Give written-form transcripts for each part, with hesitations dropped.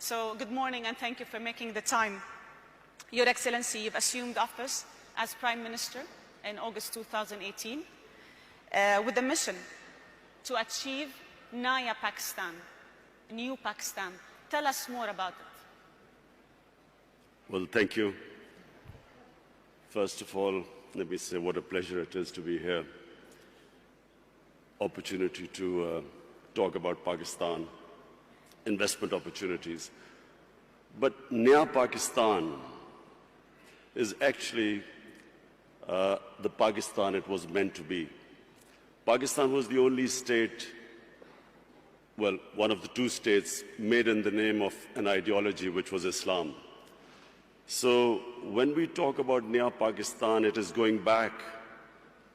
So good morning and thank you for making the time. Your Excellency, you've assumed office as Prime Minister in August 2018 with a mission to achieve Naya Pakistan, new Pakistan. Tell us more about it. Well, thank you. First of all, let me say what a pleasure it is to be here. Opportunity to talk about Pakistan, investment opportunities. But Naya Pakistan is actually the Pakistan it was meant to be. Pakistan was the only state, well, one of the two states made in the name of an ideology which was Islam. So when we talk about Naya Pakistan, it is going back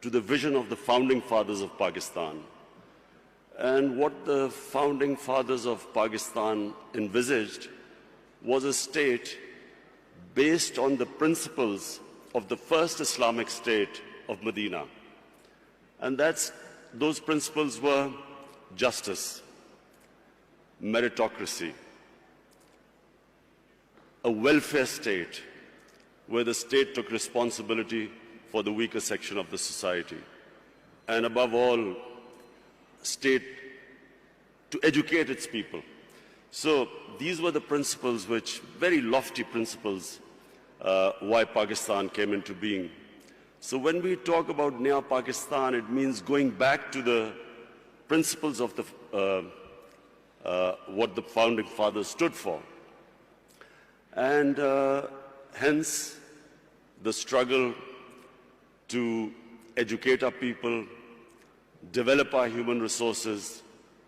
to the vision of the founding fathers of Pakistan. And what the founding fathers of Pakistan envisaged was a state based on the principles of the first Islamic state of Medina. And those principles were justice, meritocracy, a welfare state where the state took responsibility for the weaker section of the society, and above all, state to educate its people. So these were the principles which, very lofty principles, why Pakistan came into being. So when we talk about Naya Pakistan, it means going back to the principles of what the founding fathers stood for. And hence, the struggle to educate our people, develop our human resources,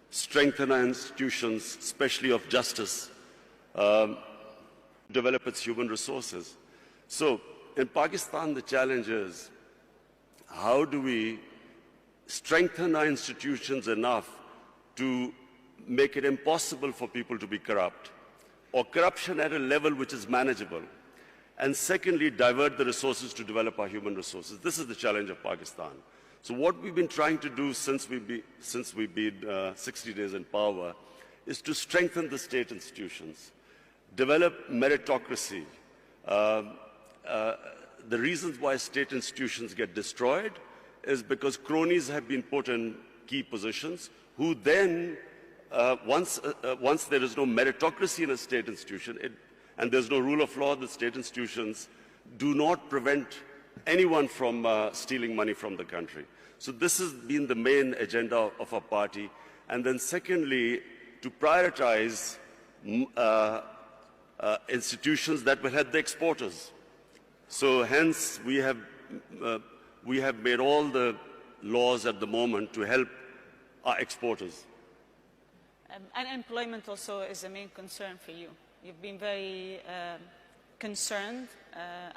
strengthen our institutions, especially of justice, develop its human resources. So in Pakistan, the challenge is, how do we strengthen our institutions enough to make it impossible for people to be corrupt, or corruption at a level which is manageable? And secondly, divert the resources to develop our human resources. This is the challenge of Pakistan. So what we've been trying to do since we've been 60 days in power is to strengthen the state institutions, develop meritocracy. The reasons why state institutions get destroyed is because cronies have been put in key positions who then, once there is no meritocracy in a state institution and there's no rule of law, the state institutions do not prevent anyone from stealing money from the country. So this has been the main agenda of our party. And then secondly, to prioritize institutions that will help the exporters. So hence, we have made all the laws at the moment to help our exporters. Unemployment also is a main concern for you. You've been very concerned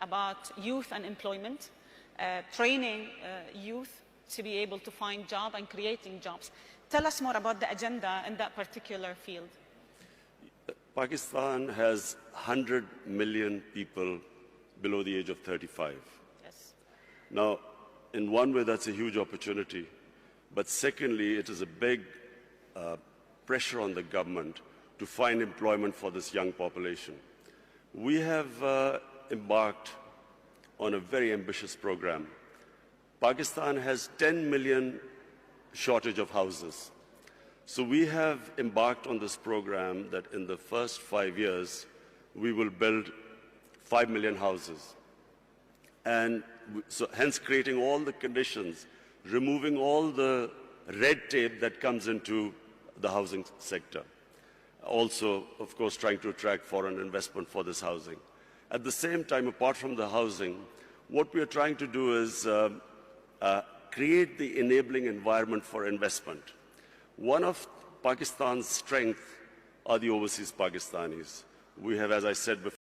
about youth unemployment, training youth to be able to find jobs and creating jobs. Tell us more about the agenda in that particular field. Pakistan has 100 million people below the age of 35. Yes. Now, in one way, that's a huge opportunity. But secondly, it is a big pressure on the government to find employment for this young population. We have embarked on a very ambitious program. Pakistan has 10 million shortage of houses. So we have embarked on this program that in the first 5 years, we will build 5 million houses. And so hence creating all the conditions, removing all the red tape that comes into the housing sector. Also, of course, trying to attract foreign investment for this housing. At the same time, apart from the housing, what we are trying to do is create the enabling environment for investment. One of Pakistan's strengths are the overseas Pakistanis. We have, as I said before,